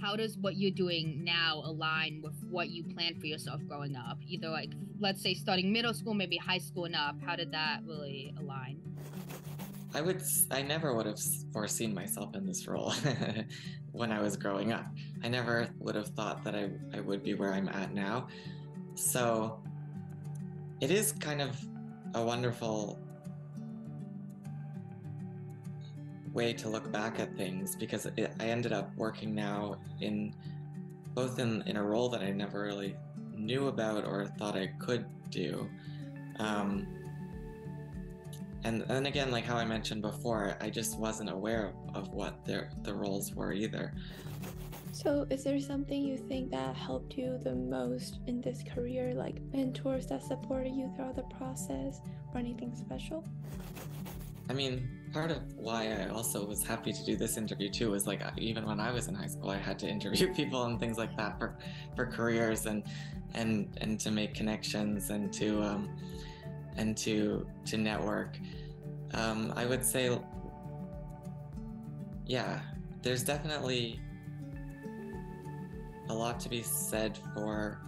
how does what you're doing now align with what you planned for yourself growing up? Either like, let's say starting middle school, maybe high school and up. How did that really align? I never would have foreseen myself in this role when I was growing up. I never would have thought that I would be where I'm at now. So it is kind of a wonderful way to look back at things because I ended up working now in both in a role that I never really knew about or thought I could do. Um, and then again, like how I mentioned before, I just wasn't aware of what the roles were either. So, is there something you think that helped you the most in this career, like mentors that supported you throughout the process, or anything special? I mean, part of why I also was happy to do this interview too was like even when I was in high school, I had to interview people and things like that for careers and to make connections and to network. I would say, yeah, there's definitely a lot to be said for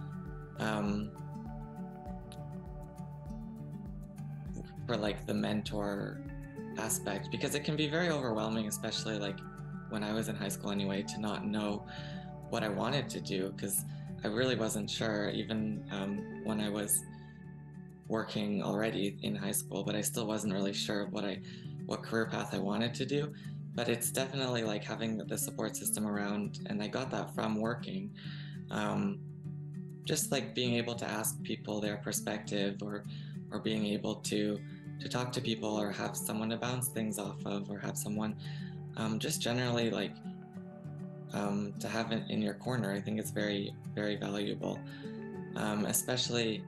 like the mentor aspect because it can be very overwhelming, especially like when I was in high school anyway, to not know what I wanted to do because I really wasn't sure even when I was working already in high school, but I still wasn't really sure what career path I wanted to do. But it's definitely like having the support system around, and I got that from working. Just like being able to ask people their perspective or being able to talk to people or have someone to bounce things off of or have someone just generally like to have it in your corner. I think it's very, very valuable, especially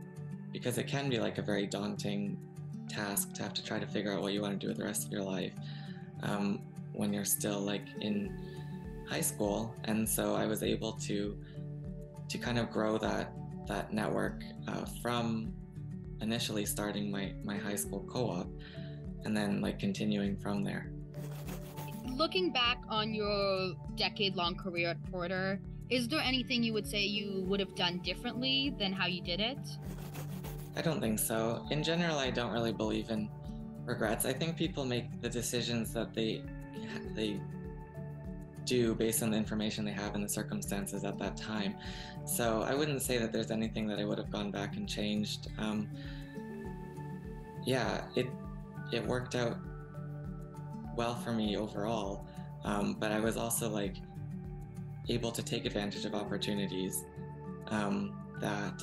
because it can be like a very daunting task to have to try to figure out what you want to do with the rest of your life when you're still like in high school. And so I was able to kind of grow that network from initially starting my high school co-op and then like continuing from there. Looking back on your decade-long career at Porter, is there anything you would say you would have done differently than how you did it? I don't think so. In general, I don't really believe in regrets. I think people make the decisions that they do based on the information they have and the circumstances at that time. So I wouldn't say that there's anything that I would have gone back and changed. Yeah, it worked out well for me overall, but I was also like able to take advantage of opportunities that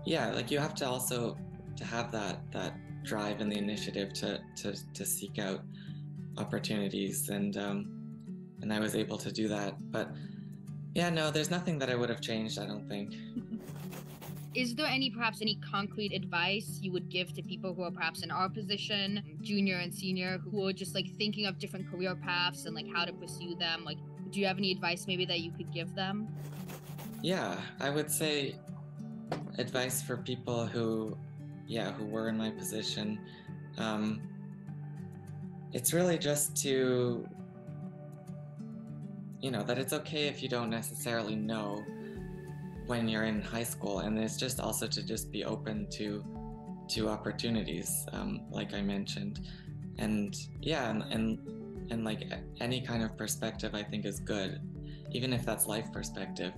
yeah, like you have to also to have that drive and the initiative to seek out opportunities and I was able to do that. But yeah, no, there's nothing that I would have changed, I don't think. Is there perhaps any concrete advice you would give to people who are perhaps in our position, junior and senior, who are just like thinking of different career paths and like how to pursue them? Like, do you have any advice maybe that you could give them? Yeah, I would say advice for people who were in my position. It's really just to, that it's okay if you don't necessarily know when you're in high school, and it's just also to just be open to opportunities, like I mentioned, and yeah, and like any kind of perspective I think is good, even if that's life perspective,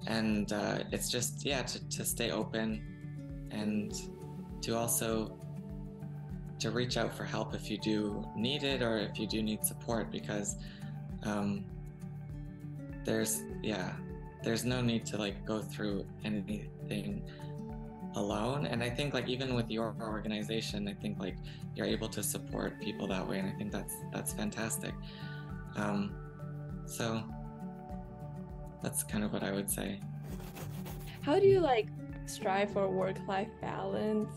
and it's just to stay open and to also to reach out for help if you do need it or if you do need support, because there's no need to like go through anything alone. And I think like even with your organization, I think like you're able to support people that way, and I think that's fantastic. So that's kind of what I would say. How do you like strive for work-life balance?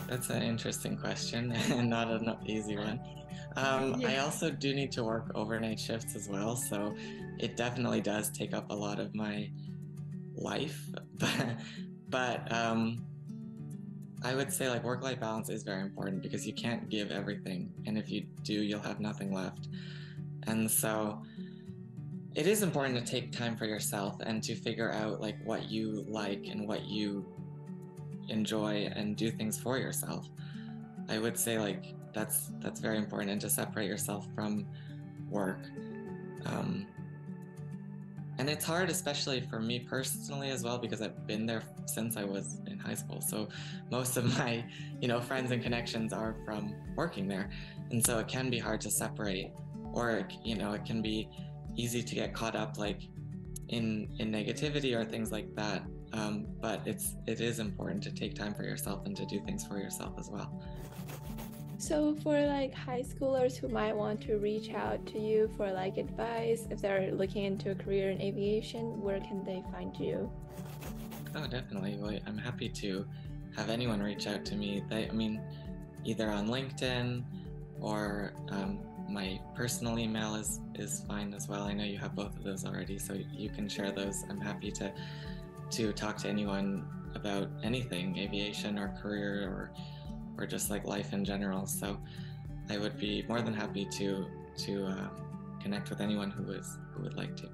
That's an interesting question and not an easy one. I also do need to work overnight shifts as well, so it definitely does take up a lot of my life. But I would say like work-life balance is very important because you can't give everything, and if you do, you'll have nothing left. And so it is important to take time for yourself and to figure out like what you like and what you enjoy and do things for yourself. I would say like that's very important, and to separate yourself from work. And it's hard, especially for me personally as well, because I've been there since I was in high school. So most of my, friends and connections are from working there. And so it can be hard to separate, or, it can be easy to get caught up like in negativity or things like that. But it is important to take time for yourself and to do things for yourself as well. So for like high schoolers who might want to reach out to you for like advice, if they're looking into a career in aviation, where can they find you? Oh, definitely. Well, I'm happy to have anyone reach out to me. Either on LinkedIn or my personal email is fine as well. I know you have both of those already, so you can share those. I'm happy to talk to anyone about anything, aviation or career or just like life in general. So I would be more than happy to connect with anyone who would like to.